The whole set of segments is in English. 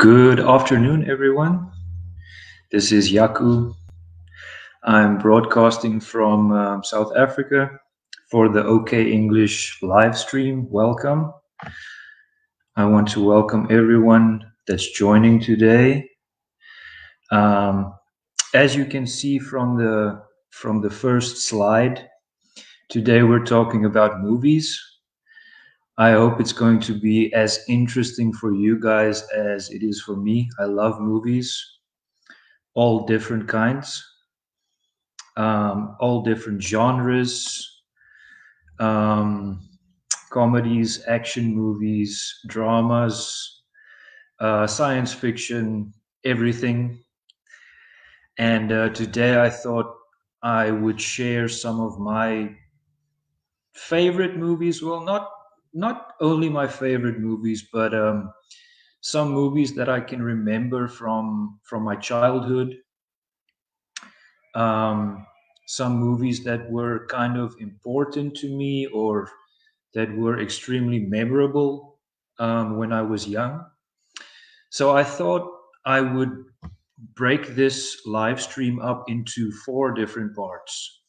Good afternoon, everyone. This is Jaco. I'm broadcasting from South Africa for the OK English live stream. Welcome. I want to welcome everyone that's joining today. As you can see from the first slide, today we're talking about movies. I hope it's going to be as interesting for you guys as it is for me. I love movies, all different kinds, all different genres, comedies, action movies, dramas, science fiction, everything. And today I thought I would share some of my favorite movies. Well, not only my favorite movies, but some movies that I can remember from my childhood. Some movies that were kind of important to me or that were extremely memorable when I was young. So I thought I would break this live stream up into 4 different parts.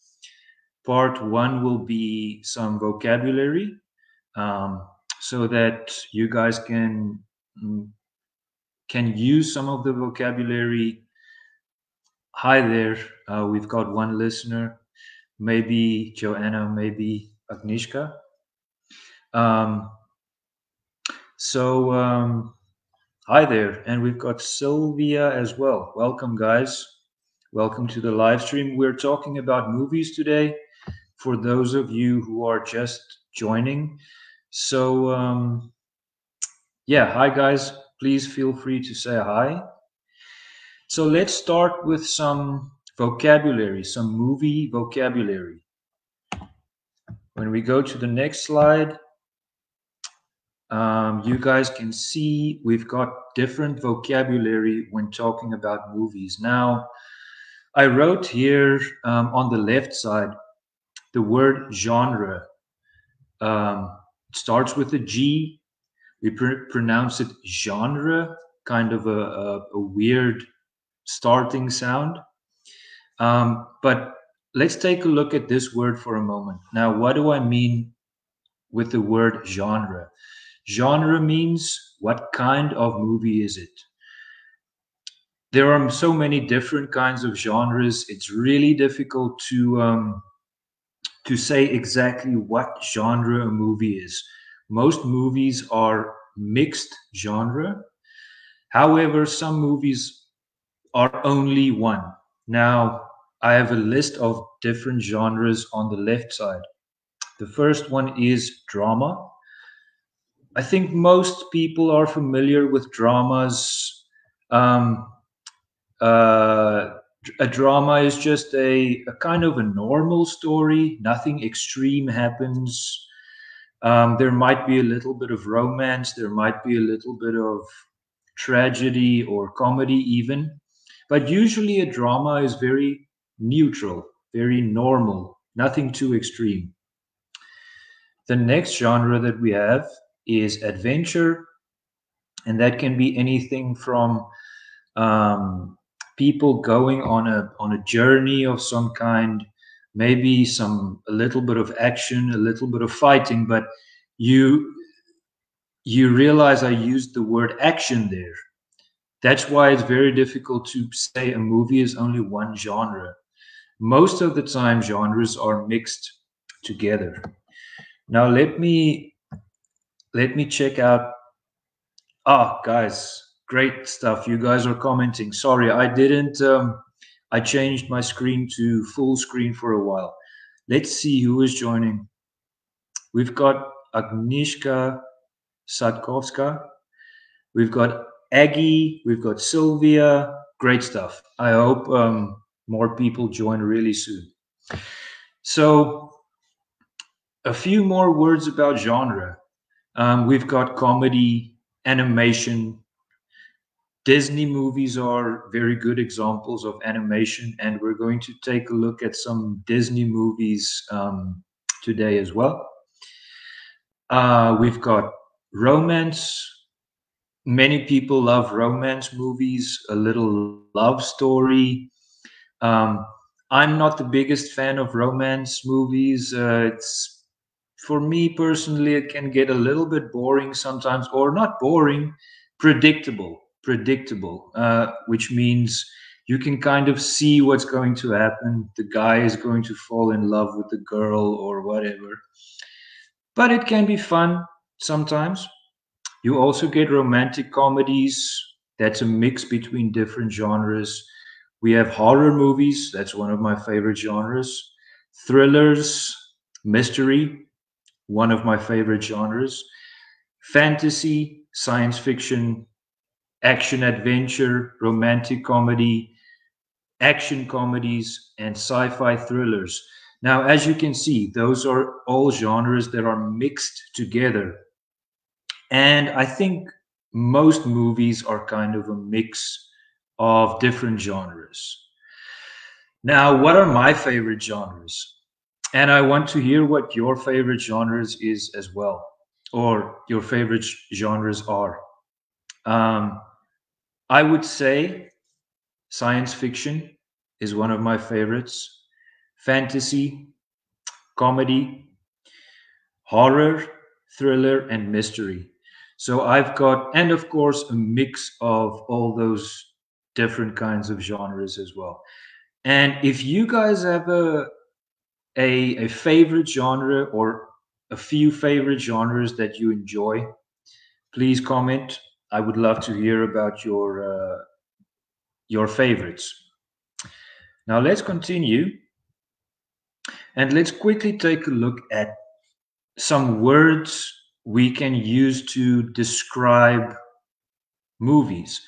Part 1 will be some vocabulary, so that you guys can use some of the vocabulary. Hi there, we've got one listener, maybe Joanna, maybe Agnieszka. Hi there, and we've got Sylvia as well. Welcome, guys. Welcome to the live stream. We're talking about movies today for those of you who are just joining. So, yeah, hi, guys. Please feel free to say hi. So let's start with some vocabulary, some movie vocabulary. When we go to the next slide, you guys can see we've got different vocabulary when talking about movies. Now, I wrote here on the left side the word genre. It starts with a G. We pronounce it genre, kind of a weird starting sound. But let's take a look at this word for a moment. Now, what do I mean with the word genre? Genre means what kind of movie is it? There are so many different kinds of genres. It's really difficult to say exactly what genre a movie is. Most movies are mixed genre. However, some movies are only one. Now, I have a list of different genres on the left side. The first one is drama. I think most people are familiar with dramas. A drama is just a kind of a normal story. Nothing extreme happens. There might be a little bit of romance. There might be a little bit of tragedy or comedy even. But usually a drama is very neutral, very normal, nothing too extreme. The next genre that we have is adventure, and that can be anything from people going on a journey of some kind, maybe a little bit of action, a little bit of fighting, but you realize I used the word action there. That's why it's very difficult to say a movie is only one genre. Most of the time, genres are mixed together. Now let me check out. Guys, great stuff. You guys are commenting. Sorry, I didn't. I changed my screen to full screen for a while. Let's see who is joining. We've got Agnieszka Sadkowska. We've got Aggie. We've got Sylvia. Great stuff. I hope more people join really soon. So, a few more words about genre. We've got comedy, animation. Disney movies are very good examples of animation, and we're going to take a look at some Disney movies today as well. We've got romance, Many people love romance movies, a little love story. Um, I'm not the biggest fan of romance movies. It's for me personally, it can get a little bit boring sometimes, or not boring, predictable. Predictable, which means you can kind of see what's going to happen. The guy is going to fall in love with the girl or whatever. But it can be fun sometimes. You also get romantic comedies. That's a mix between different genres. We have horror movies. That's one of my favorite genres. Thrillers, mystery, one of my favorite genres. Fantasy, science fiction, action adventure, romantic comedy, action comedies, and sci fi thrillers. Now, as you can see, those are all genres that are mixed together. And I think most movies are kind of a mix of different genres. Now, what are my favorite genres? And I want to hear what your favorite genres is as well, or your favorite genres are. Um, I would say science fiction is one of my favorites, fantasy, comedy, horror, thriller, and mystery. So I've got, and of course, a mix of all those different kinds of genres as well. And if you guys have a favorite genre or a few favorite genres that you enjoy, please comment. I would love to hear about your favorites. Now let's continue and let's quickly take a look at some words we can use to describe movies.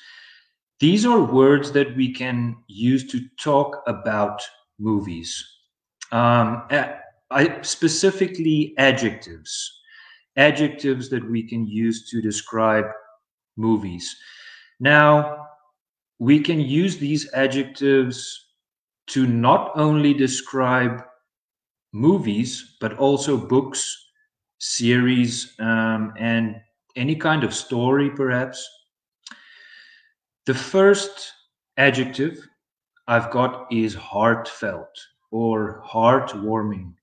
These are words that we can use to talk about movies. I specifically adjectives that we can use to describe movies. Now, we can use these adjectives to not only describe movies, but also books, series, and any kind of story, perhaps. The first adjective I've got is heartfelt or heartwarming.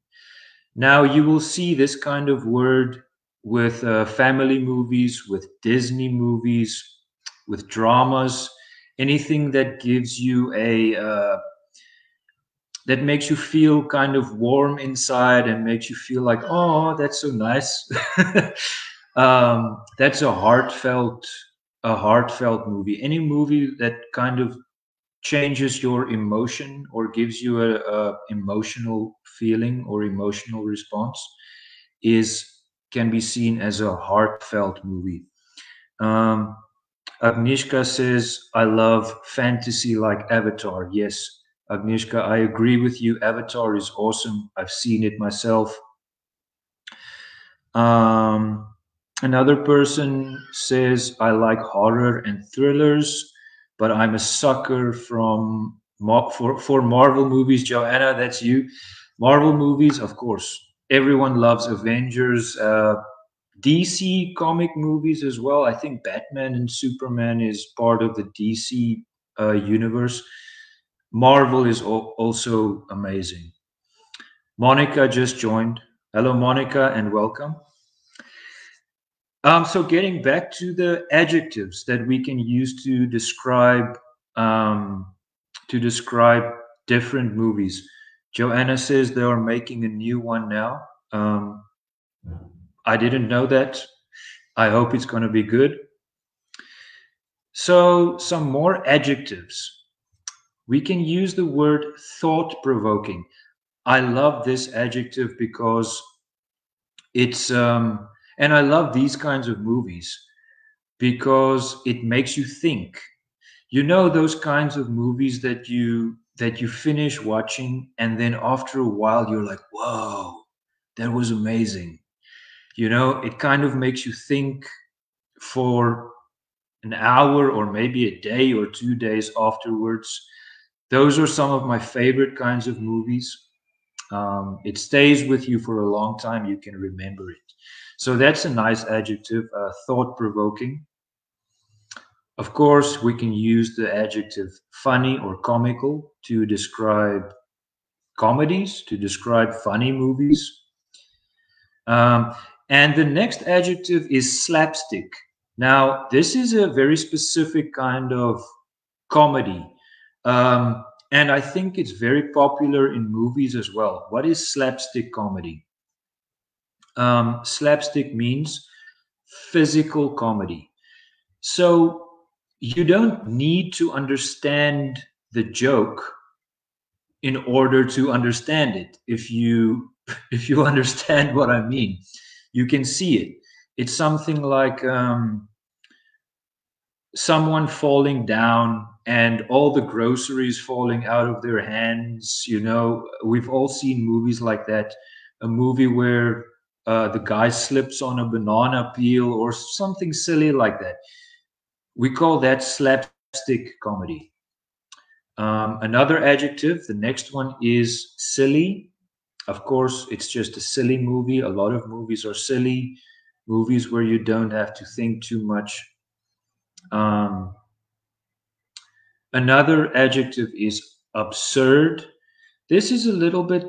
Now, you will see this kind of word with family movies, with Disney movies, with dramas, anything that gives you that makes you feel kind of warm inside and makes you feel like, oh, that's so nice. That's a heartfelt movie. Any movie that kind of changes your emotion or gives you a emotional feeling or emotional response is can be seen as a heartfelt movie. Um, Agnieszka says, I love fantasy like Avatar. Yes, Agnieszka, I agree with you. Avatar is awesome. I've seen it myself. Um, Another person says, I like horror and thrillers, but I'm a sucker for Marvel movies. Joanna, that's you. Marvel movies, of course. Everyone loves Avengers. DC comic movies as well. I think Batman and Superman is part of the DC universe. Marvel is also amazing. Monica just joined. Hello, Monica, and welcome. So getting back to the adjectives that we can use um, to describe different movies. Joanna says they are making a new one now. I didn't know that. I hope it's going to be good. So some more adjectives. We can use the word thought-provoking. I love this adjective because it's and I love these kinds of movies because it makes you think. You know those kinds of movies that you finish watching and then after a while you're like, "Whoa, that was amazing." You know, it kind of makes you think for an hour or maybe a day or 2 days afterwards. Those are some of my favorite kinds of movies. It stays with you for a long time. You can remember it. So that's a nice adjective, thought provoking. Of course, we can use the adjective funny or comical to describe comedies, to describe funny movies. Um, and the next adjective is slapstick. Now, this is a very specific kind of comedy. And I think it's very popular in movies as well. What is slapstick comedy? Slapstick means physical comedy. So you don't need to understand the joke in order to understand it. If you understand what I mean, you can see it. It's something like someone falling down and all the groceries falling out of their hands. You know, we've all seen movies like that. A movie where the guy slips on a banana peel or something silly like that. We call that slapstick comedy. Another adjective, the next one is silly. Of course, it's just a silly movie. A lot of movies are silly, movies where you don't have to think too much. Um, Another adjective is absurd. This is a little bit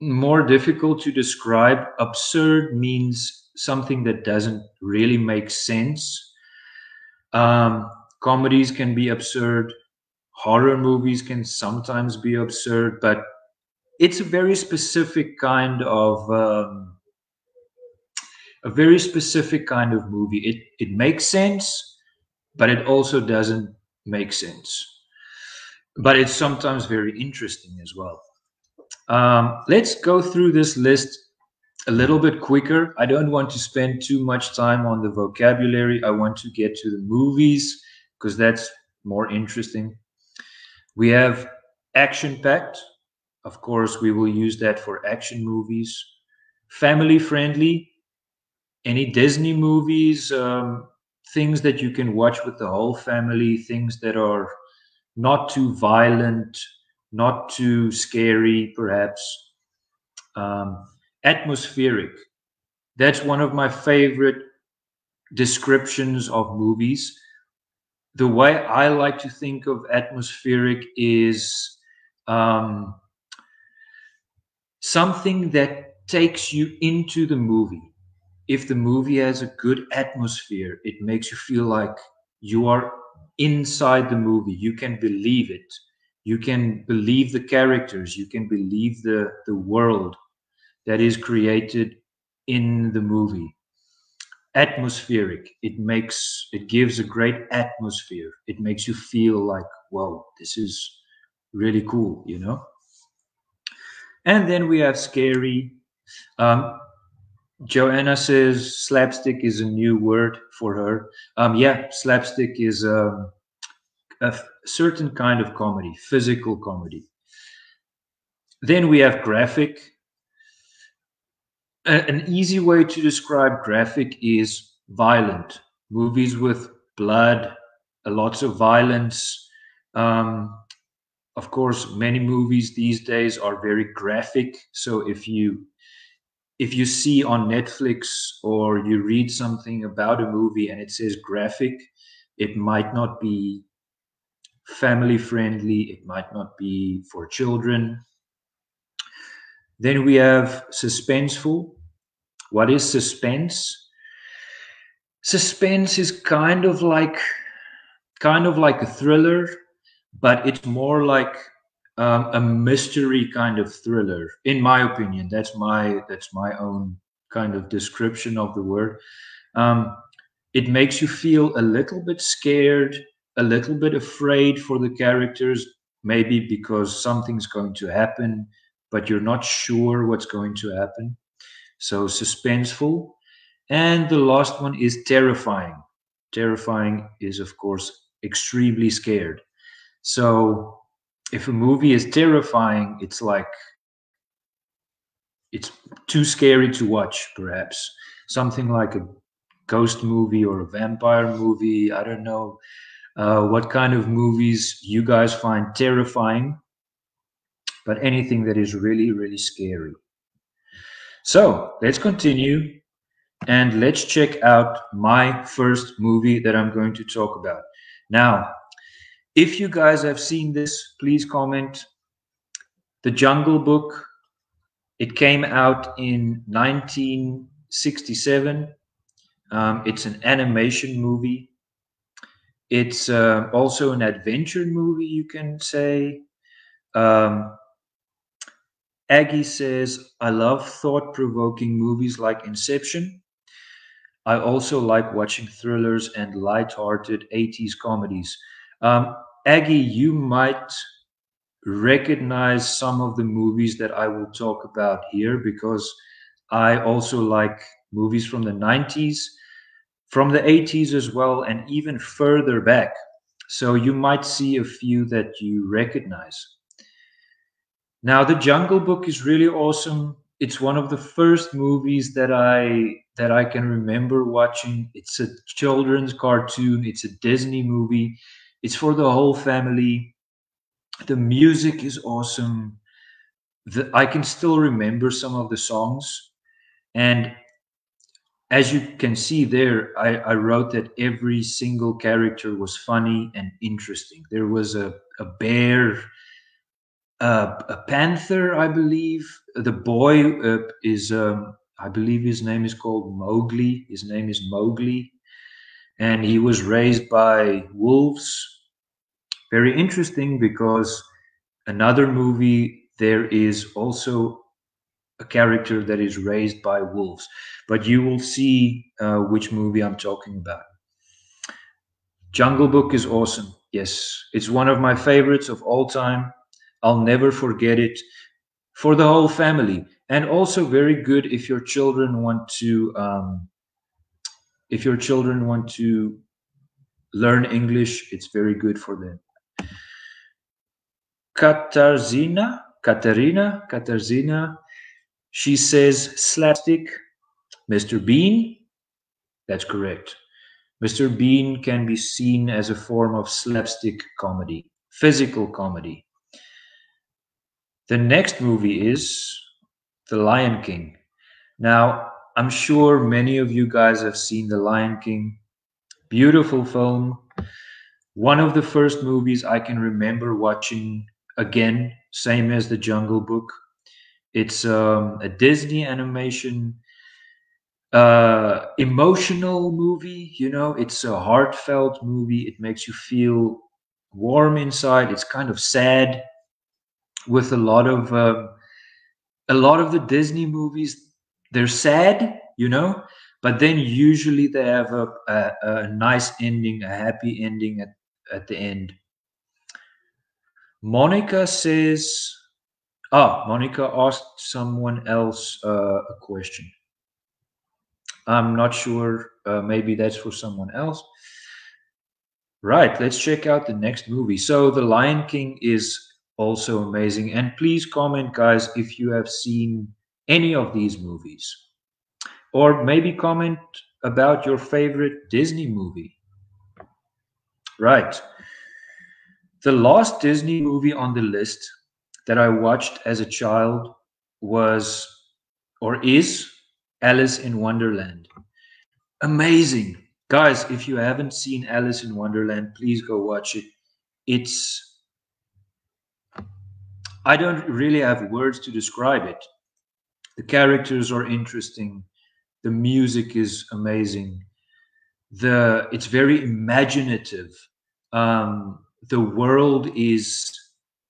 more difficult to describe. Absurd means something that doesn't really make sense. Comedies can be absurd. Horror movies can sometimes be absurd, but it's a very specific kind of movie. It makes sense, but it also doesn't make sense. But it's sometimes very interesting as well. Let's go through this list a little bit quicker. I don't want to spend too much time on the vocabulary. I want to get to the movies because that's more interesting. We have action-packed. Of course, we will use that for action movies. Family-friendly. Any Disney movies, things that you can watch with the whole family, things that are not too violent, not too scary, perhaps. Atmospheric. That's one of my favorite descriptions of movies. The way I like to think of atmospheric is something that takes you into the movie. If the movie has a good atmosphere, it makes you feel like you are inside the movie. You can believe it. You can believe the characters. You can believe the world that is created in the movie. Atmospheric. It gives a great atmosphere. It makes you feel like, whoa, this is really cool, you know? And then we have scary. Joanna says slapstick is a new word for her. Yeah, slapstick is a certain kind of comedy, physical comedy. Then we have graphic. An easy way to describe graphic is violent. Movies with blood, lots of violence. Of course, many movies these days are very graphic. So if you see on Netflix or you read something about a movie and it says graphic, it might not be family friendly, it might not be for children. Then we have suspenseful. What is suspense? Suspense is kind of like a thriller, but it's more like a mystery kind of thriller, in my opinion. That's my own kind of description of the word. It makes you feel a little bit scared, a little bit afraid for the characters, maybe because something's going to happen, but you're not sure what's going to happen. So suspenseful. And the last one is terrifying. Terrifying is, of course, extremely scared. So if a movie is terrifying, it's like it's too scary to watch, perhaps. Something like a ghost movie or a vampire movie. I don't know what kind of movies you guys find terrifying, but anything that is really, really scary. So let's continue. and let's check out my first movie that I'm going to talk about. Now, if you guys have seen this, please comment. The Jungle Book. It came out in 1967. It's an animation movie. It's also an adventure movie, you can say. Um, Aggie says, I love thought-provoking movies like Inception. I also like watching thrillers and light-hearted 80s comedies. Um, Aggie, you might recognize some of the movies that I will talk about here because I also like movies from the 90s, from the 80s as well, and even further back. So you might see a few that you recognize. Now, The Jungle Book is really awesome. It's one of the first movies that I can remember watching. It's a children's cartoon. It's a Disney movie. It's for the whole family. The music is awesome. I can still remember some of the songs. And as you can see there, I wrote that every single character was funny and interesting. There was a bear, a panther, I believe. The boy is, I believe his name is called Mowgli. His name is Mowgli. And he was raised by wolves. Very interesting because another movie, there is also a character that is raised by wolves. But you will see which movie I'm talking about. Jungle Book is awesome. Yes, it's one of my favorites of all time. I'll never forget it for the whole family, and also very good if your children want to learn English. It's very good for them. Katarzyna, she says slapstick. Mr. Bean, that's correct. Mr. Bean can be seen as a form of slapstick comedy, physical comedy. The next movie is The Lion King. Now, I'm sure many of you guys have seen The Lion King. Beautiful film. One of the first movies I can remember watching again, same as The Jungle Book. It's a Disney animation emotional movie. It's a heartfelt movie. It makes you feel warm inside. It's kind of sad with a lot of the Disney movies. They're sad, but then usually they have a nice ending, a happy ending at the end. Monica says, Monica asked someone else a question. I'm not sure. Maybe that's for someone else. Right, let's check out the next movie. So, The Lion King is also amazing. And please comment, guys, if you have seen any of these movies. Or maybe comment about your favorite Disney movie. Right. The last Disney movie on the list that I watched as a child was or is Alice in Wonderland. Amazing. Guys, if you haven't seen Alice in Wonderland, please go watch it. I don't really have words to describe it. The characters are interesting. The music is amazing. It's very imaginative. The world is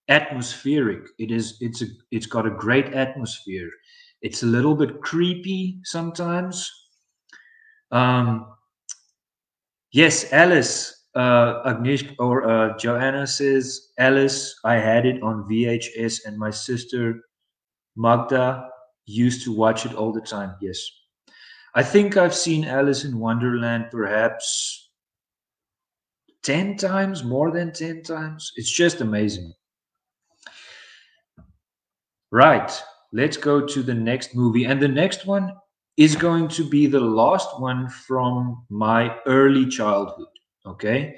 atmospheric. It's got a great atmosphere. It's a little bit creepy sometimes. Yes, Alice. Agnieszka or Joanna says, Alice, I had it on VHS and my sister Magda used to watch it all the time. Yes. I think I've seen Alice in Wonderland perhaps 10 times, more than 10 times. It's just amazing. Right. Let's go to the next movie. And the next one is going to be the last one from my early childhood. Okay.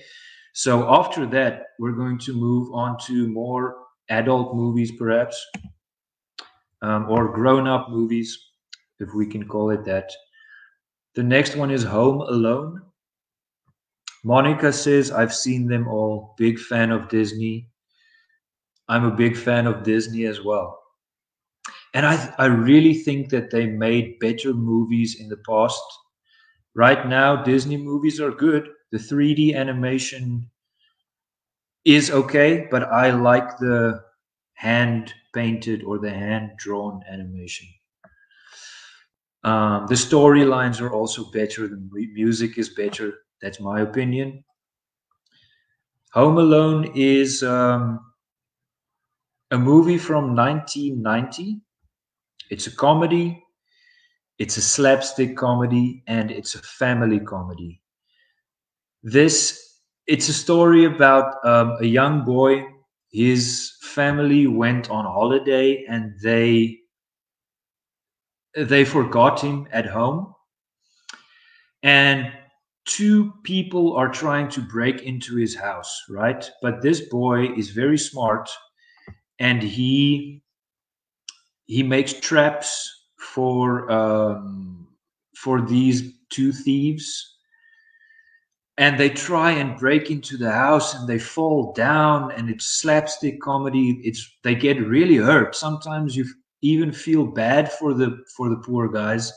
So after that, we're going to move on to more adult movies, perhaps, or grown up movies, if we can call it that. The next one is Home Alone. Monica says, I've seen them all. Big fan of Disney. I'm a big fan of Disney as well. And I really think that they made better movies in the past. Right now, Disney movies are good. The 3D animation is okay, but I like the hand painted or the hand drawn animation. The storylines are also better. The music is better. That's my opinion. Home Alone is a movie from 1990. It's a comedy. It's a slapstick comedy, and it's a family comedy. It's a story about a young boy. His family went on holiday, and they forgot him at home, and two people are trying to break into his house, right? But this boy is very smart, and he makes traps for these two thieves, and they try and break into the house, and they fall down, and it's slapstick comedy. They get really hurt. Sometimes you even feel bad for the poor guys.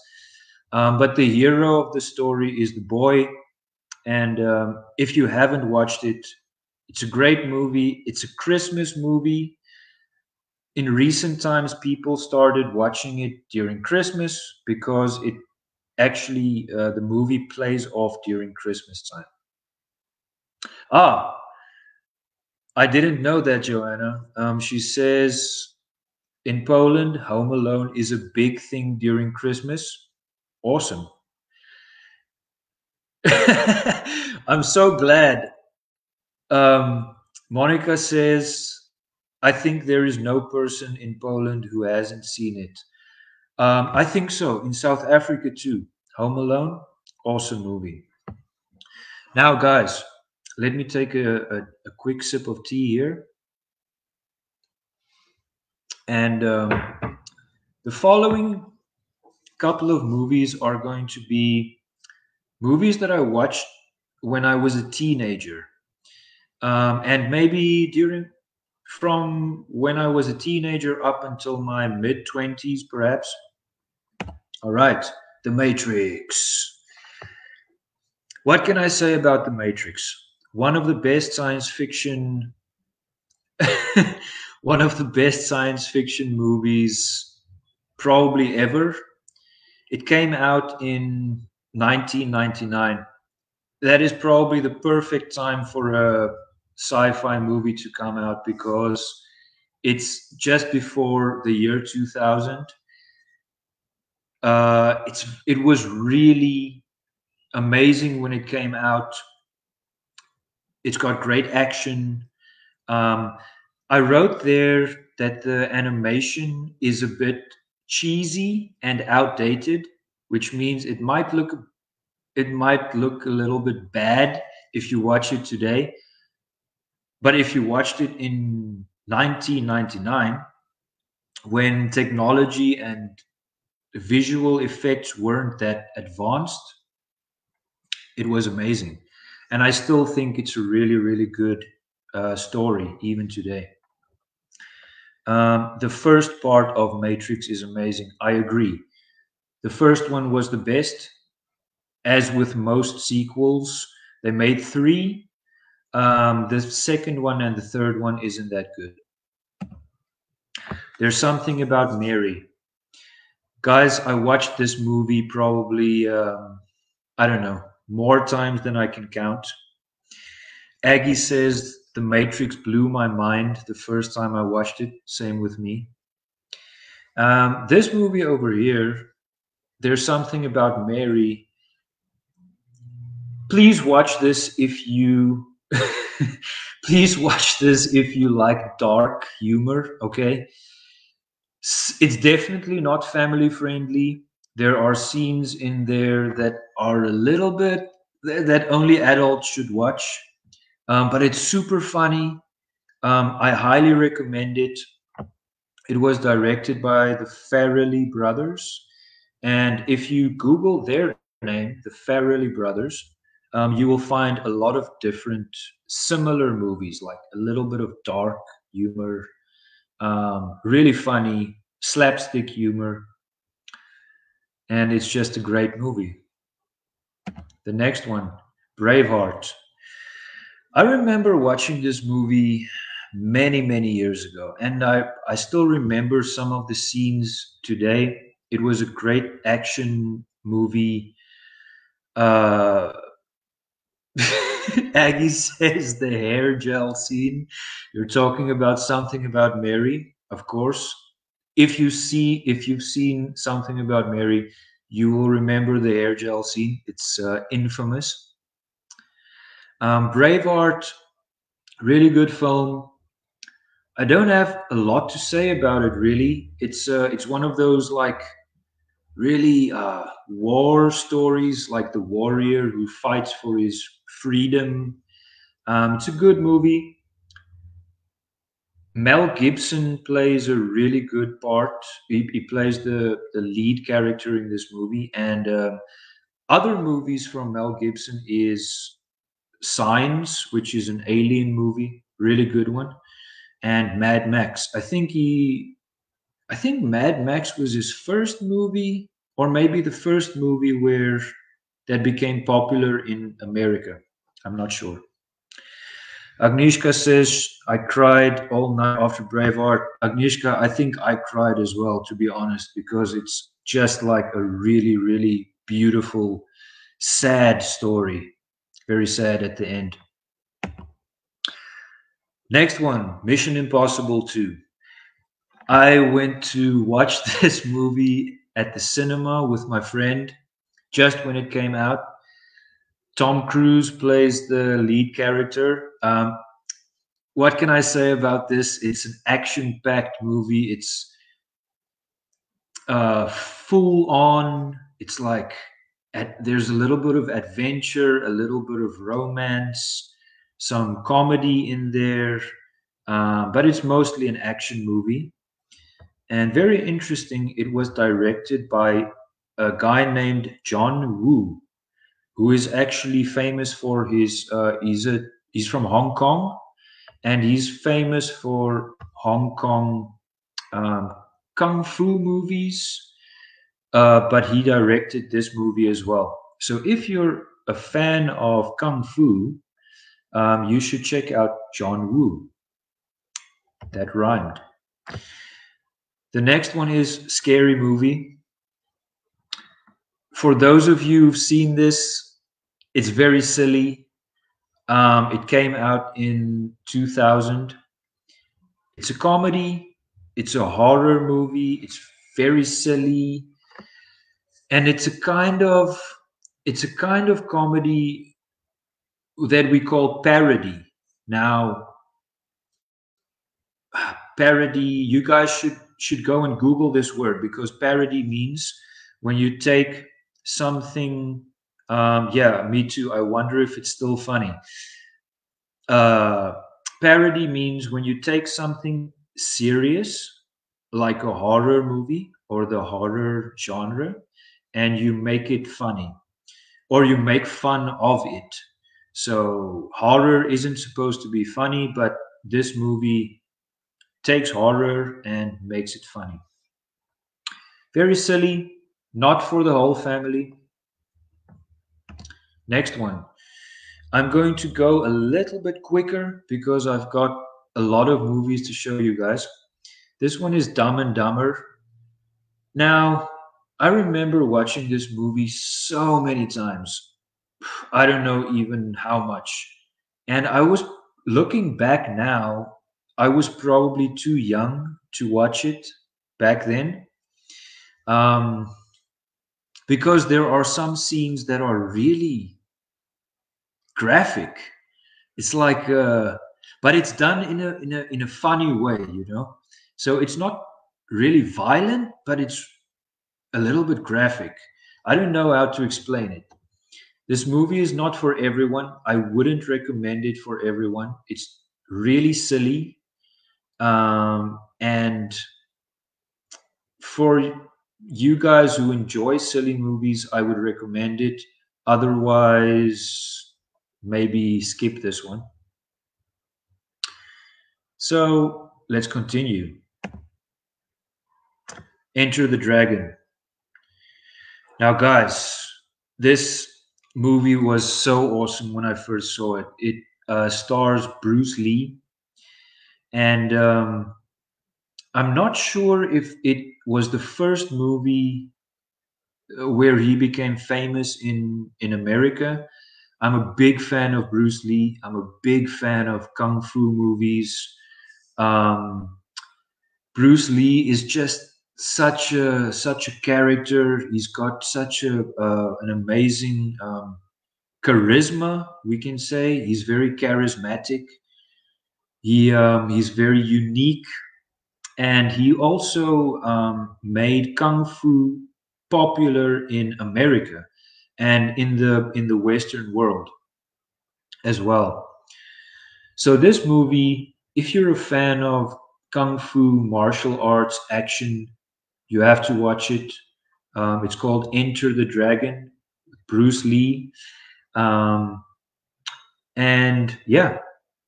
But the hero of the story is the boy. And if you haven't watched it, it's a great movie. It's a Christmas movie. In recent times, people started watching it during Christmas because it actually the movie plays off during Christmas time. Ah, I didn't know that, Joanna. She says in Poland, Home Alone is a big thing during Christmas. Awesome. I'm so glad. Monica says, I think there is no person in Poland who hasn't seen it. I think so. In South Africa too. Home Alone, awesome movie. Now, guys, let me take a quick sip of tea here. And the following couple of movies are going to be movies that I watched when I was a teenager. And maybe from when I was a teenager up until my mid 20s, perhaps. All right, The Matrix. What can I say about The Matrix? One of the best science fiction, one of the best science fiction movies probably ever. It came out in 1999. That is probably the perfect time for a sci-fi movie to come out because it's just before the year 2000. It was really amazing when it came out. It's got great action. I wrote there that the animation is a bit cheesy and outdated, which means it might look a little bit bad if you watch it today. But if you watched it in 1999, when technology and visual effects weren't that advanced, it was amazing. And I still think it's a really, really good story, even today. The first part of Matrix is amazing. I agree. The first one was the best. As with most sequels, they made three. The second one and the third one isn't that good. There's something about Mary. Guys, I watched this movie probably, I don't know, more times than I can count. Aggie says The Matrix blew my mind the first time I watched it. Same with me. This movie over here, there's something about Mary. Please watch this if you please watch this if you like dark humor, okay? It's definitely not family friendly. There are scenes in there that are a little bit that only adults should watch. But it's super funny. I highly recommend it. It was directed by the Farrelly brothers. And if you Google their name, the Farrelly brothers. You will find a lot of different similar movies, like a little bit of dark humor, really funny, slapstick humor, and it's just a great movie. The next one, Braveheart. I remember watching this movie many, many years ago, and I still remember some of the scenes today. It was a great action movie. Uh, Aggie says the hair gel scene. You're talking about something about Mary, of course. If you've seen something about Mary, you will remember the hair gel scene. It's infamous. Braveheart, really good film. I don't have a lot to say about it really. It's one of those like really war stories, like the warrior who fights for his freedom. It's a good movie. Mel Gibson plays a really good part. He plays the lead character in this movie. And other movies from Mel Gibson is Signs, which is an alien movie, really good one, and Mad Max. I think Mad Max was his first movie, or maybe the first movie where that became popular in America. I'm not sure. Agnieszka says, I cried all night after Braveheart. Agnieszka, I think I cried as well, to be honest, because it's just like a really, really beautiful, sad story. Very sad at the end. Next one, Mission Impossible 2. I went to watch this movie at the cinema with my friend just when it came out. Tom Cruise plays the lead character. What can I say about this? It's an action-packed movie. It's full on. It's like there's a little bit of adventure, a little bit of romance, some comedy in there, but it's mostly an action movie. And very interesting, it was directed by a guy named John Woo, who is actually famous for his. He's from Hong Kong, and he's famous for Hong Kong um, kung fu movies. But he directed this movie as well. So if you're a fan of kung fu, you should check out John Woo. That rhymed. The next one is Scary Movie. For those of you who've seen this, it's very silly. It came out in 2000. It's a comedy. It's a horror movie. It's very silly, and it's a kind of comedy that we call parody. Now, parody. You guys should go and Google this word, because parody means when you take something. Yeah, me too. I wonder if it's still funny. Uh, Parody means when you take something serious, like a horror movie or the horror genre, and you make it funny, or you make fun of it. So horror isn't supposed to be funny, but this movie takes horror and makes it funny. Very silly, not for the whole family. Next one. I'm going to go a little bit quicker because I've got a lot of movies to show you guys. This one is Dumb and Dumber. Now, I remember watching this movie so many times. I don't know even how much. And I was looking back now, I was probably too young to watch it back then. Um, because there are some scenes that are really graphic. It's like, but it's done in a funny way, you know. So it's not really violent, but it's a little bit graphic. I don't know how to explain it. This movie is not for everyone. I wouldn't recommend it for everyone. It's really silly, and for you guys who enjoy silly movies, I would recommend it. Otherwise, maybe skip this one. So let's continue. Enter the Dragon. Now, guys, this movie was so awesome when I first saw it. It stars Bruce Lee, and I'm not sure if it was the first movie where he became famous in America. I'm a big fan of Bruce Lee. I'm a big fan of kung fu movies. Um, Bruce Lee is just such a character. He's got such a an amazing charisma. We can say he's very charismatic. He's very unique, and he also made kung fu popular in America and in the Western world as well. So this movie, if you're a fan of kung fu, martial arts, action, you have to watch it. It's called Enter the Dragon, Bruce Lee, um, and yeah,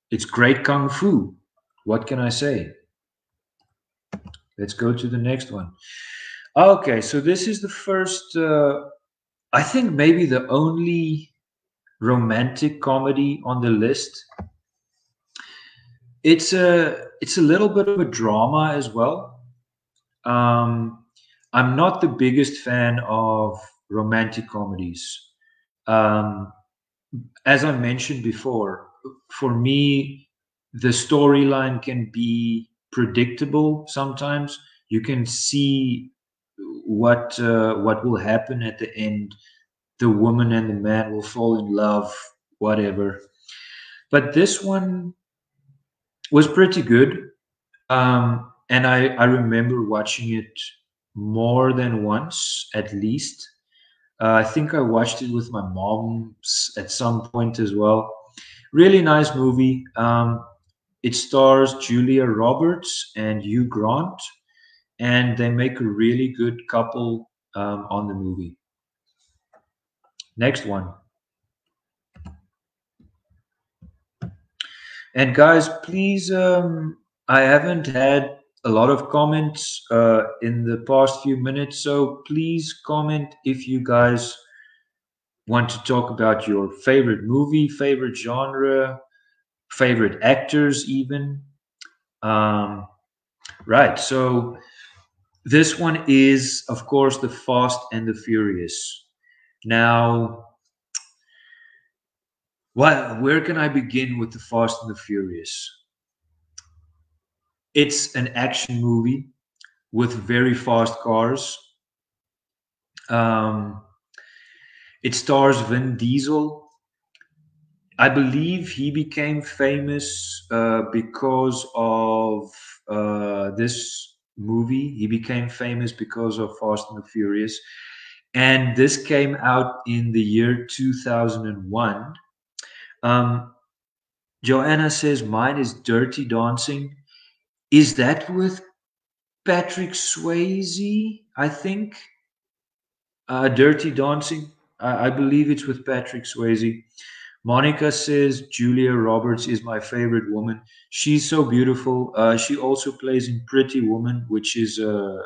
it's great kung fu. What can I say? Let's go to the next one. Okay, so this is the first, I think maybe the only romantic comedy on the list. It's a little bit of a drama as well. Um, I'm not the biggest fan of romantic comedies. Um, as I mentioned before, for me, the storyline can be predictable sometimes. You can see what will happen at the end. The woman and the man will fall in love, whatever. But this one was pretty good. And I remember watching it more than once, at least. I think I watched it with my mom at some point as well. Really nice movie. It stars Julia Roberts and Hugh Grant, and they make a really good couple on the movie. Next one. And guys, please, I haven't had a lot of comments in the past few minutes, so please comment if you guys want to talk about your favorite movie, favorite genre, favorite actors, even. Um, right, so this one is, of course, The Fast and the Furious. Now, where can I begin with The Fast and the Furious? It's an action movie with very fast cars. Um, it stars Vin Diesel. I believe he became famous because of this movie. He became famous because of Fast and the Furious. And this came out in the year 2001. Um, Joanna says, mine is Dirty Dancing. Is that with Patrick Swayze? I think. Dirty Dancing. I believe it's with Patrick Swayze. Monica says Julia Roberts is my favorite woman. She's so beautiful. She also plays in Pretty Woman, which is a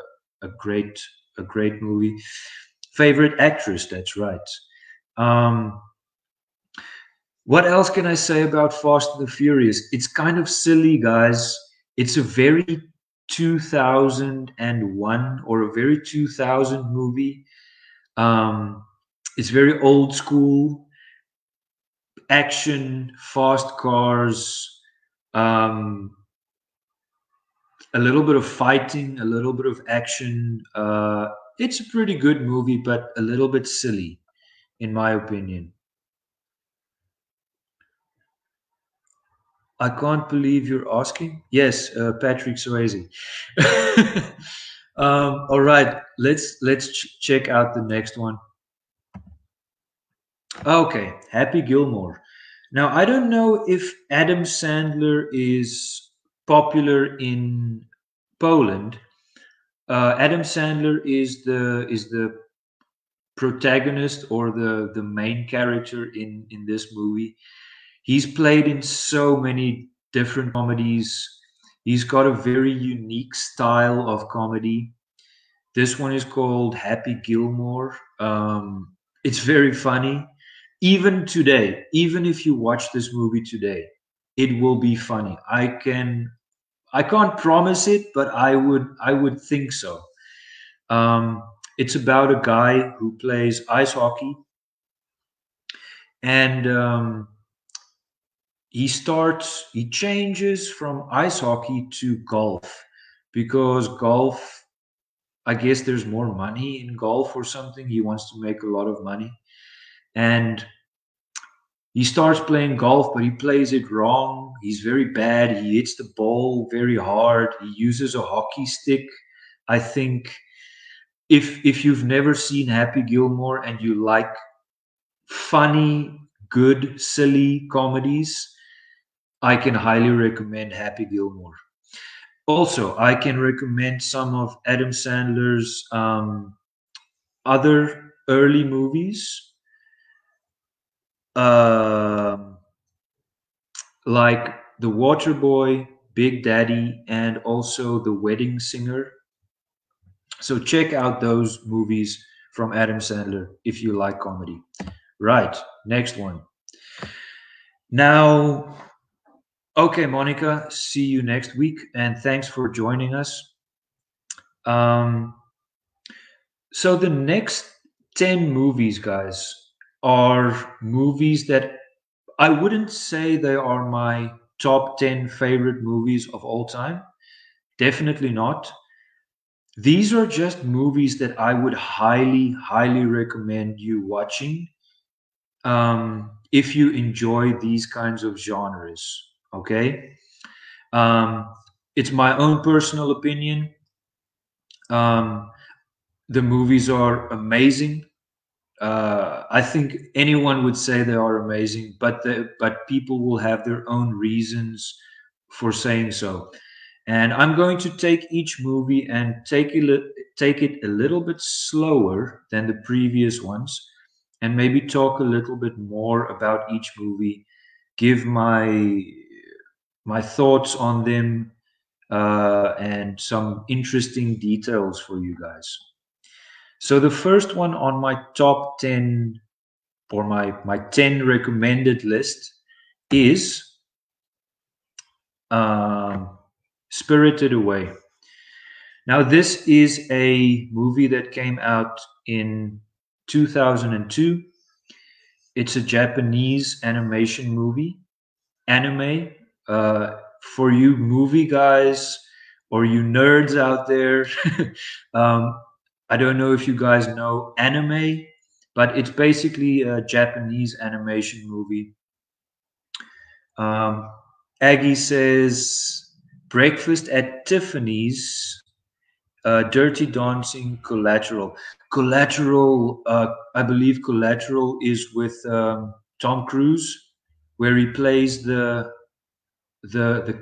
great a great movie. Favorite actress. That's right. Um, what else can I say about Fast and the Furious? It's kind of silly, guys. It's a very 2001 or a very 2000 movie. Um, it's very old school action, fast cars, um, a little bit of fighting, a little bit of action. It's a pretty good movie, but a little bit silly, in my opinion. I can't believe you're asking. Yes, Patrick Swayze. All right, let's check out the next one. Okay, Happy Gilmore. Now I don't know if Adam Sandler is popular in Poland, Adam Sandler is the protagonist or the main character in this movie. He's played in so many different comedies. He's got a very unique style of comedy. This one is called Happy Gilmore. It's very funny. Even today, even if you watch this movie today, it will be funny. I can't promise it, but I would think so. Um, it's about a guy who plays ice hockey, and he changes from ice hockey to golf because golf, I guess there's more money in golf or something. He wants to make a lot of money. And he starts playing golf, but he plays it wrong. He's very bad. He hits the ball very hard. He uses a hockey stick. I think if you've never seen Happy Gilmore and you like funny, good, silly comedies, I can highly recommend Happy Gilmore. Also, I can recommend some of Adam Sandler's other early movies, um, like The Water Boy, Big Daddy, and also The Wedding Singer. So check out those movies from Adam Sandler if you like comedy. Right, next one. Now, okay, Monica, see you next week, and thanks for joining us. Um, so the next 10 movies, guys, are movies that I wouldn't say they are my top 10 favorite movies of all time. Definitely not. These are just movies that I would highly, highly recommend you watching if you enjoy these kinds of genres. Okay. Um, it's my own personal opinion. Um, the movies are amazing. I think anyone would say they are amazing, but people will have their own reasons for saying so. And I'm going to take each movie and take it a little bit slower than the previous ones, and maybe talk a little bit more about each movie, give my thoughts on them, and some interesting details for you guys. So the first one on my top 10 or my 10 recommended list is um, Spirited Away. Now, this is a movie that came out in 2002. It's a Japanese animation movie. Anime, for you movie guys or you nerds out there, um, I don't know if you guys know anime, but it's basically a Japanese animation movie. Um, Aggie says Breakfast at Tiffany's, Dirty Dancing, Collateral. Collateral, I believe Collateral is with Tom Cruise, where he plays the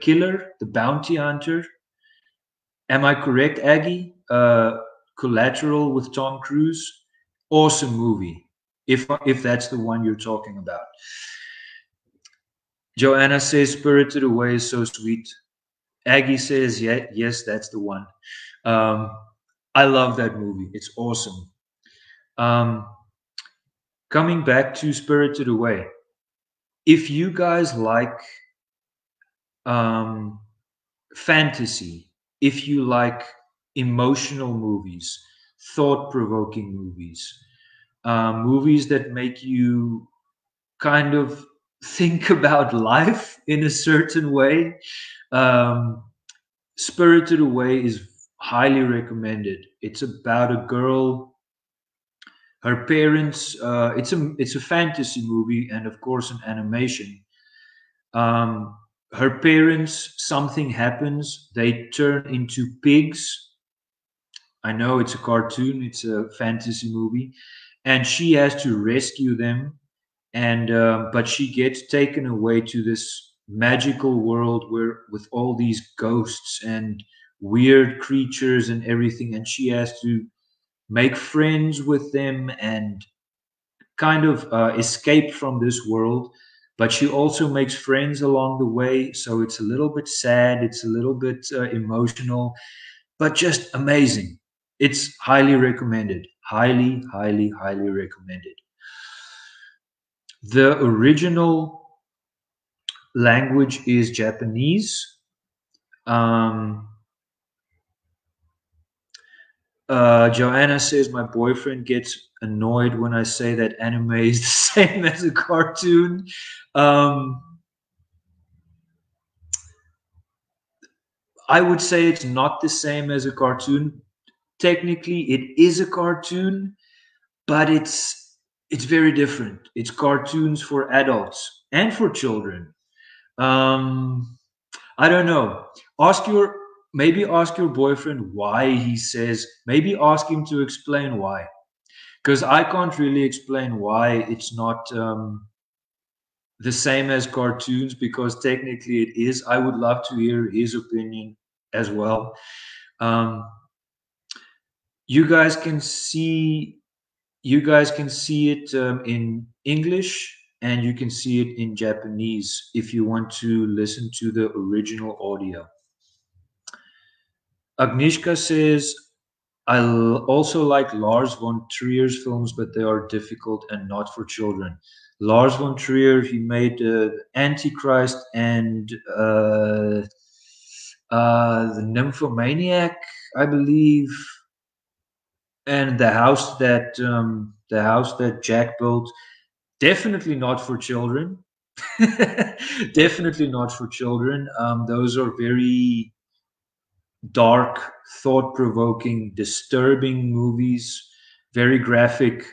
killer, the bounty hunter. Am I correct, Aggie? Collateral with Tom Cruise, awesome movie. If that's the one you're talking about. Joanna says Spirited Away is so sweet. Aggie says, yeah, yes, that's the one. Um, I love that movie. It's awesome. Um, coming back to Spirited Away, if you guys like um, fantasy, if you like emotional movies, thought provoking movies, movies that make you kind of think about life in a certain way, um, Spirited Away is highly recommended. It's about a girl. Her parents. It's a fantasy movie and of course an animation. Um, her parents. Something happens. They turn into pigs. I know it's a cartoon. It's a fantasy movie, and she has to rescue them. And but she gets taken away to this magical world where with all these ghosts and weird creatures and everything, and she has to make friends with them and kind of escape from this world. But she also makes friends along the way, so it's a little bit sad, it's a little bit emotional, but just amazing. It's highly recommended. Highly, highly, highly recommended. The original language is Japanese. Um, Joanna says my boyfriend gets annoyed when I say that anime is the same as a cartoon. Um, I would say it's not the same as a cartoon. Technically, it is a cartoon, but it's very different. It's cartoons for adults and for children. Um, I don't know. Ask your Maybe ask your boyfriend why he says. Maybe ask him to explain why, because I can't really explain why it's not the same as cartoons. Because technically it is. I would love to hear his opinion as well. Um, you guys can see you guys can see it in English, and you can see it in Japanese if you want to listen to the original audio. Agnieszka says, also like Lars von Trier's films, but they are difficult and not for children. Lars von Trier, he made Antichrist and the Nymphomaniac, I believe, and the house that Jack built. Definitely not for children. Definitely not for children. Those are very dark, thought provoking, disturbing movies, very graphic.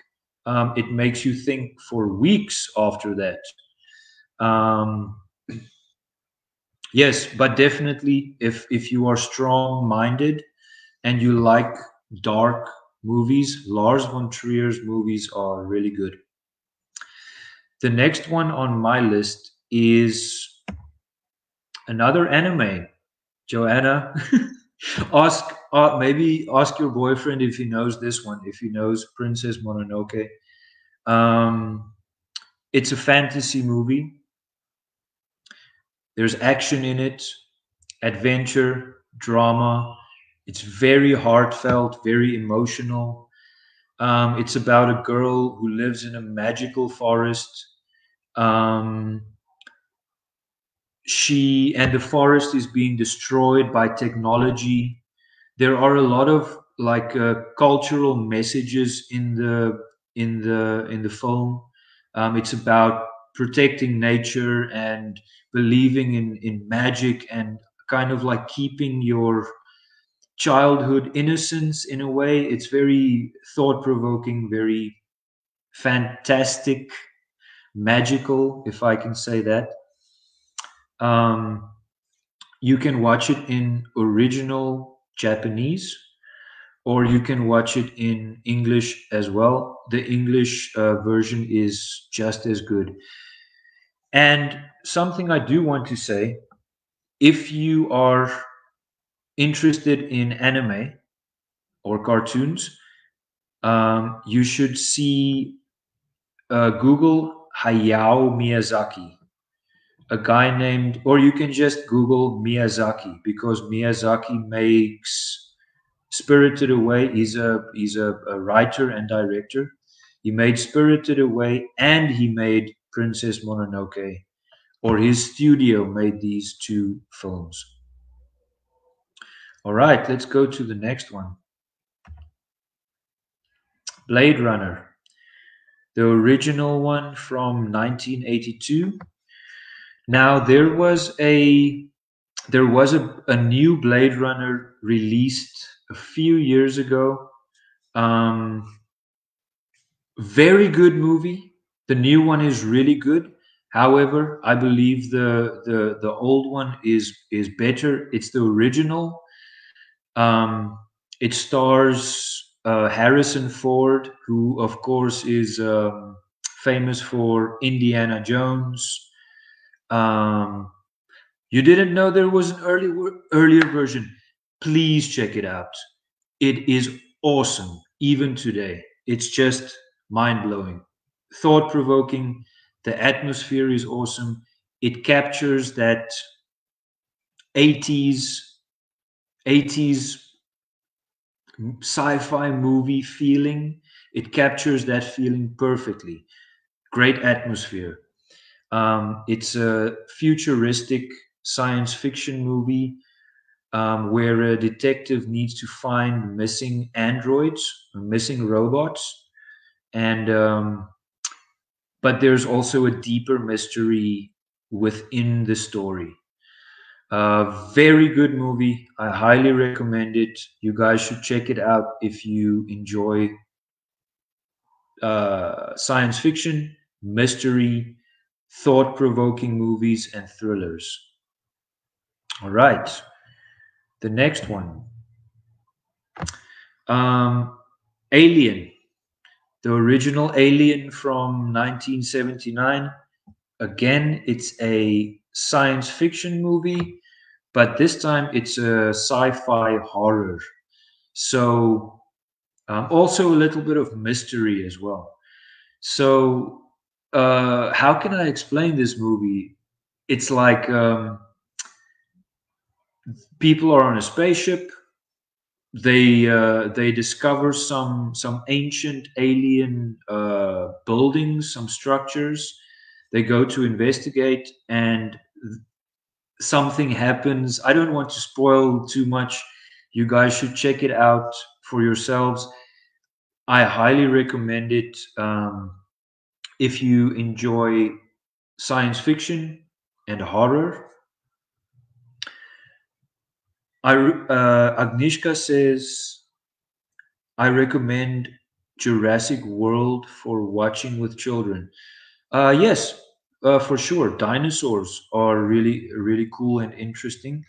It makes you think for weeks after that. Um, yes, but definitely, if you are strong minded and you like dark movies, Lars von Trier's movies are really good. The next one on my list is another anime. Joanna, ask maybe ask your boyfriend if he knows this one, if he knows Princess Mononoke. Um, it's a fantasy movie. There's action in it, adventure, drama. It's very heartfelt, very emotional. It's about a girl who lives in a magical forest. Um, the forest is being destroyed by technology. There are a lot of like cultural messages in the film. It's about protecting nature and believing in magic and kind of like keeping your childhood innocence in a way. It's very thought provoking, very fantastic, magical, if I can say that. Um, you can watch it in original Japanese, or you can watch it in English as well. The English version is just as good. And something I do want to say, if you are interested in anime or cartoons, you should see Google Hayao Miyazaki, a guy named, or you can just Google Miyazaki, because Miyazaki makes Spirited Away. He's a writer and director. He made Spirited Away and he made Princess Mononoke, or his studio made these two films. All right, let's go to the next one. Blade Runner, the original one from 1982. Now there was a new Blade Runner released a few years ago. Um, Very good movie. The new one is really good. However, I believe the old one is better. It's the original. Um, it stars Harrison Ford, who of course is famous for Indiana Jones. Um, you didn't know there was an earlier version. please check it out. It is awesome, even today. It's just mind blowing, thought provoking. The atmosphere is awesome. It captures that 80s 80s sci-fi movie feeling. It captures that feeling perfectly. Great atmosphere. It's a futuristic science fiction movie where a detective needs to find missing androids, missing robots, and but there's also a deeper mystery within the story. Very good movie. I highly recommend it. You guys should check it out if you enjoy science fiction, mystery, thought provoking movies, and thrillers. All right. The next one, um, Alien, the original Alien from 1979. Again, it's a science fiction movie, but this time it's a sci-fi horror. So also a little bit of mystery as well. So how can I explain this movie? It's like people are on a spaceship. They discover some ancient alien buildings, some structures. They go to investigate, and something happens. I don't want to spoil too much. You guys should check it out for yourselves. I highly recommend it. If you enjoy science fiction and horror. Agnieszka says, I recommend Jurassic World for watching with children. Yes, for sure. Dinosaurs are really, really cool and interesting.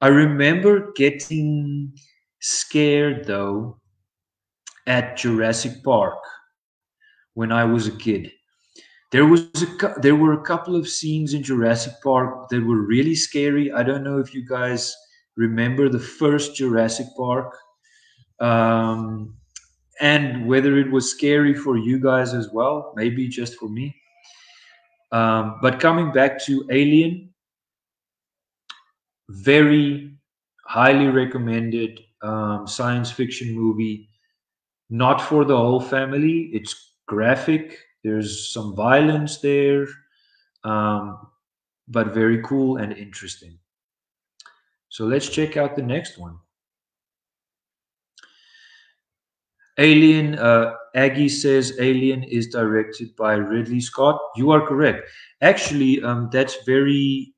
I remember getting scared though at Jurassic Park when I was a kid. There were a couple of scenes in Jurassic Park that were really scary. I don't know if you guys remember the first Jurassic Park, um, and whether it was scary for you guys as well. Maybe just for me. But coming back to Alien, very highly recommended science fiction movie. Not for the whole family. It's graphic. There's some violence there, um, but very cool and interesting. So let's check out the next one. Alien, Aggie says Alien is directed by Ridley Scott. You are correct. Actually, that's very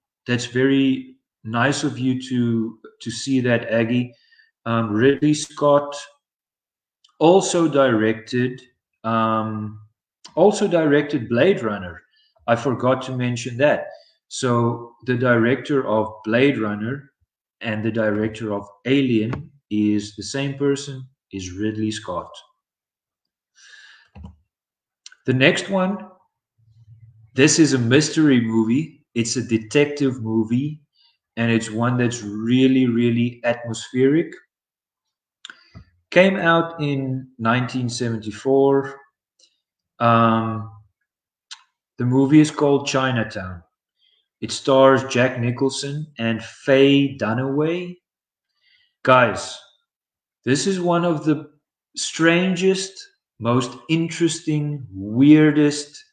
nice of you to see that, Aggie. Ridley Scott also directed um, also directed Blade Runner. I forgot to mention that. So the director of Blade Runner and the director of Alien is the same person, is Ridley Scott. The next one, this is a mystery movie. It's a detective movie, and it's one that's really, really atmospheric. Came out in 1974. Um, the movie is called Chinatown. It stars Jack Nicholson and Faye Dunaway. Guys, this is one of the strangest, most interesting, weirdest,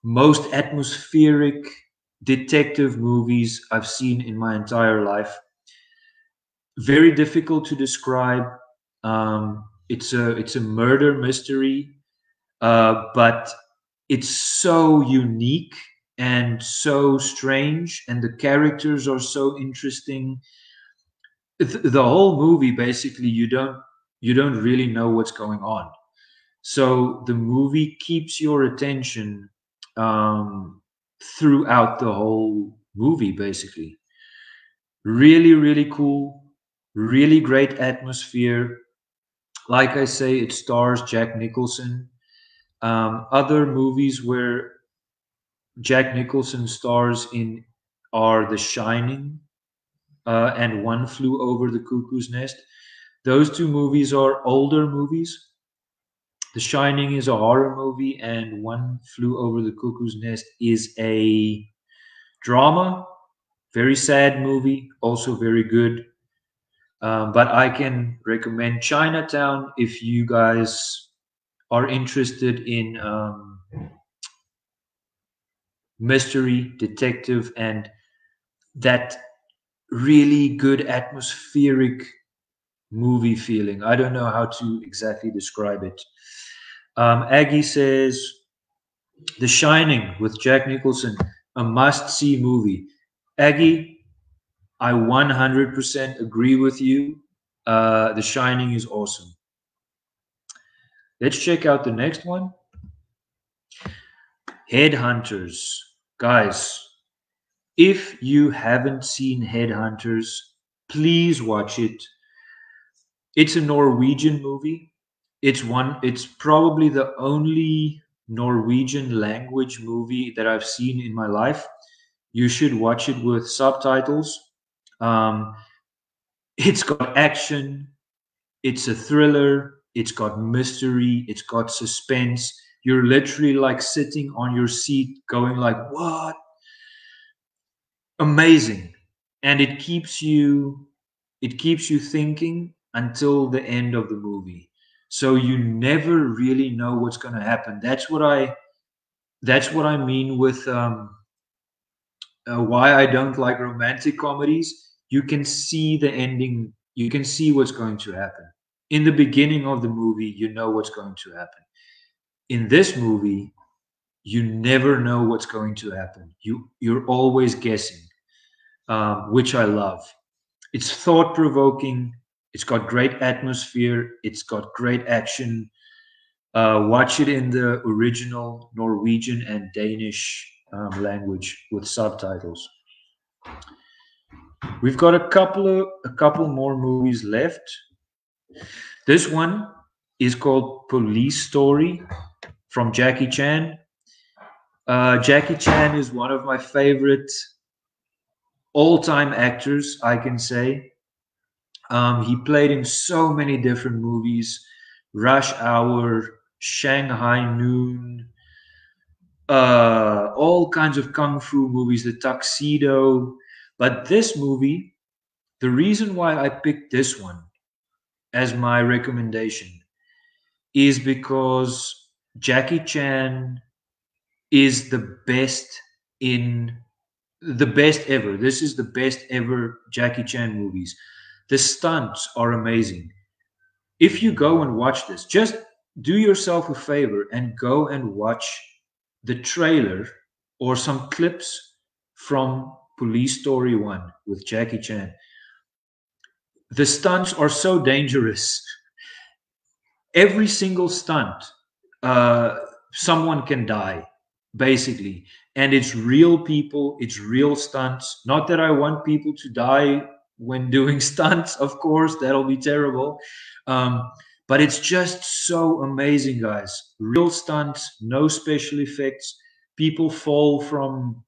most atmospheric detective movies I've seen in my entire life. Very difficult to describe. It's a murder mystery, but it's so unique and so strange, and the characters are so interesting. The whole movie, basically, you don't really know what's going on. So the movie keeps your attention um, throughout the whole movie, basically. Really, really cool, really great atmosphere. Like I say, it stars Jack Nicholson. Other movies where Jack Nicholson stars in are The Shining, and One Flew Over the Cuckoo's Nest. Those two movies are older movies. The Shining is a horror movie, and One Flew Over the Cuckoo's Nest is a drama. Very sad movie, also very good. But I can recommend Chinatown if you guys are interested in mystery, detective, and that really good atmospheric movie feeling. I don't know how to exactly describe it. Aggie says, The Shining with Jack Nicholson, a must-see movie. Aggie, I 100% agree with you. The Shining is awesome. Let's check out the next one. Headhunters. Guys, if you haven't seen Headhunters, please watch it. It's a Norwegian movie. It's probably the only Norwegian language movie that I've seen in my life. You should watch it with subtitles. Um, it's got action, it's a thriller, it's got mystery, it's got suspense. You're literally like sitting on your seat going like, what? Amazing. And it keeps you thinking until the end of the movie. So you never really know what's going to happen. That's what I mean with why I don't like romantic comedies. You can see the ending. You can see what's going to happen. In the beginning of the movie, you know what's going to happen. In this movie, you never know what's going to happen. You're always guessing, which I love. It's thought provoking. It's got great atmosphere. It's got great action. Watch it in the original Norwegian and Danish language with subtitles. We've got a couple more movies left. This one is called Police Story from Jackie Chan. Jackie Chan is one of my favorite all-time actors, I can say. He played in so many different movies: Rush Hour, Shanghai Noon, all kinds of kung fu movies, The Tuxedo. But this movie, the reason why I picked this one as my recommendation is because Jackie Chan is the best ever. This is the best ever Jackie Chan movies. The stunts are amazing. If you go and watch this, just do yourself a favor and go and watch the trailer or some clips from Police Story 1 with Jackie Chan. The stunts are so dangerous. Every single stunt, someone can die, basically. And it's real people, it's real stunts. Not that I want people to die when doing stunts, of course, that'll be terrible. But it's just so amazing, guys. Real stunts, no special effects. People fall from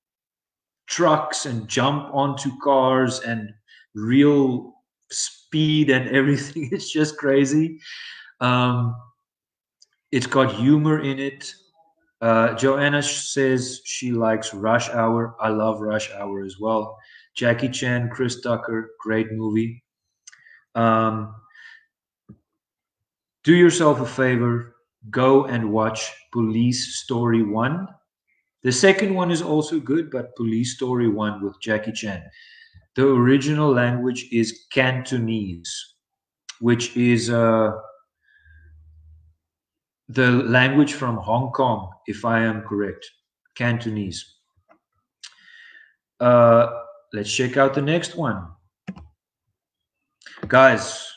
trucks and jump onto cars and real speed and everything. It's just crazy. Um, it's got humor in it. Joanna says she likes Rush Hour. I love Rush Hour as well. Jackie Chan, Chris Tucker, great movie. Um, do yourself a favor, go and watch Police Story 1. The second one is also good, but Police Story 1 with Jackie Chan. The original language is Cantonese, which is the language from Hong Kong, if I am correct. Cantonese. Let's check out the next one. Guys,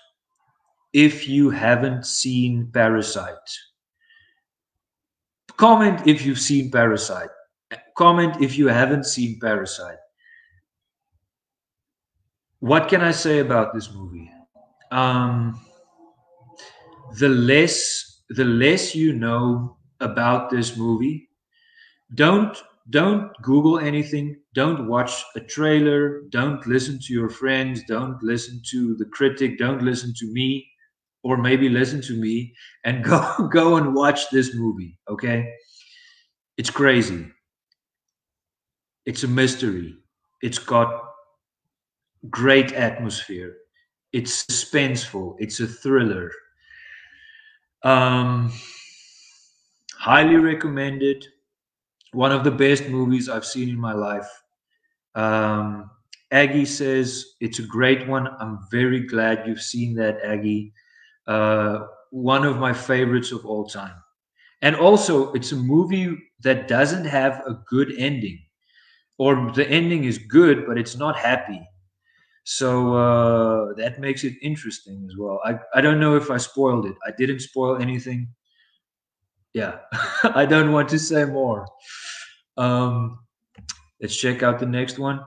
if you haven't seen Parasite, comment if you've seen Parasite. Comment if you haven't seen Parasite. What can I say about this movie? The less you know about this movie, don't don't Google anything. Don't watch a trailer. Don't listen to your friends. Don't listen to the critic. Don't listen to me, or maybe listen to me and go and watch this movie. Okay, it's crazy. It's a mystery. It's got great atmosphere. It's suspenseful. It's a thriller. Um, highly recommended. One of the best movies I've seen in my life. Um, Aggie says it's a great one. I'm very glad you've seen that, Aggie. One of my favorites of all time. And also, it's a movie that doesn't have a good ending, or the ending is good, but it's not happy. So that makes it interesting as well. I don't know if I spoiled it. I didn't spoil anything. Yeah, I don't want to say more. Um, let's check out the next one.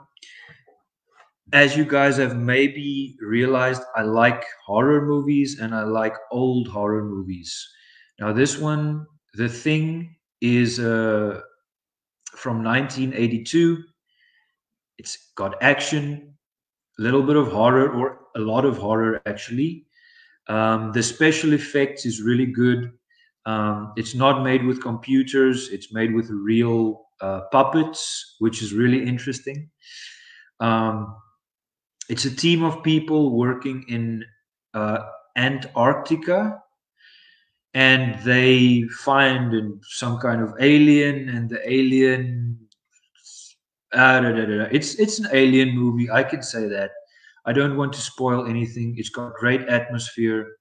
As you guys have maybe realized, I like horror movies and I like old horror movies. Now, this one, The Thing, is from 1982. It's got action, a little bit of horror, or a lot of horror actually. The special effects is really good. It's not made with computers, it's made with real puppets, which is really interesting. Um, it's a team of people working in uh, Antarctica, and they find some kind of alien, and the alien. It's an alien movie. I can say that. I don't want to spoil anything. It's got great atmosphere,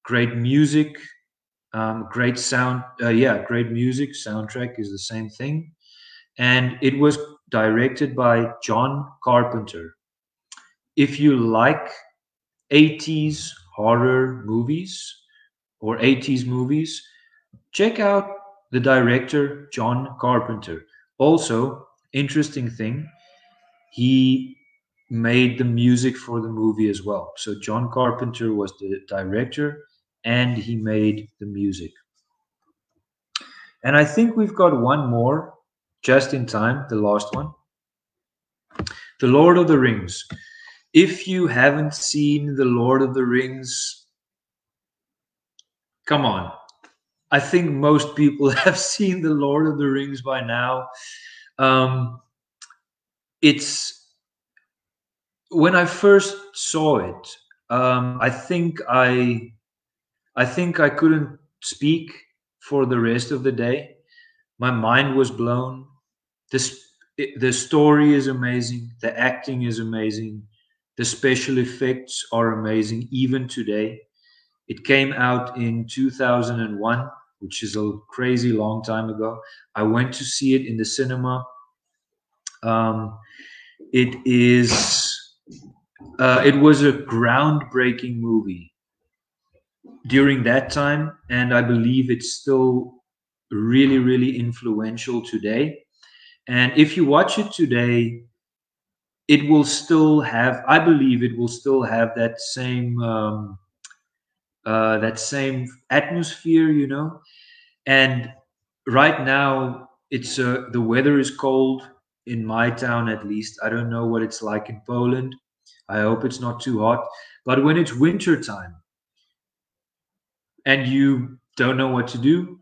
great music, great sound. Yeah, great music. Soundtrack is the same thing, and it was directed by John Carpenter. If you like 80s horror movies or 80s movies, check out the director John Carpenter. Also, interesting thing, he made the music for the movie as well. So John Carpenter was the director and he made the music. And I think we've got one more just in time, the last one. The Lord of the Rings. If you haven't seen The Lord of the Rings, come on. I think most people have seen The Lord of the Rings by now. It's when I first saw it, I think I couldn't speak for the rest of the day. My mind was blown. This the story is amazing. The acting is amazing. The special effects are amazing even today. It came out in 2001, which is a crazy long time ago. I went to see it in the cinema. Um, it is. It was a groundbreaking movie during that time, and I believe it's still really, really influential today. And if you watch it today, it will still have. I believe it will still have that same atmosphere, you know. And right now, it's the weather is cold in my town, at least. I don't know what it's like in Poland. I hope it's not too hot. But when it's winter time and you don't know what to do,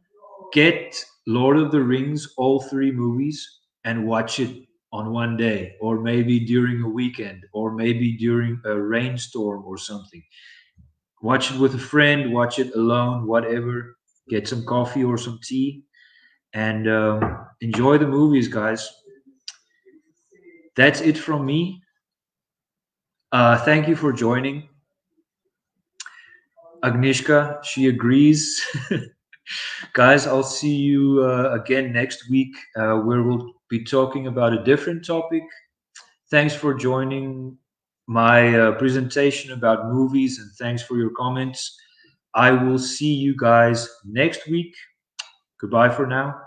get Lord of the Rings, all three movies, and watch it on one day, or maybe during a weekend, or maybe during a rainstorm or something. Watch it with a friend, watch it alone, whatever. Get some coffee or some tea, and enjoy the movies, guys. That's it from me. Thank you for joining. Agnieszka, she agrees. Guys, I'll see you again next week where we'll be talking about a different topic. Thanks for joining my presentation about movies, and thanks for your comments. I will see you guys next week. Goodbye for now.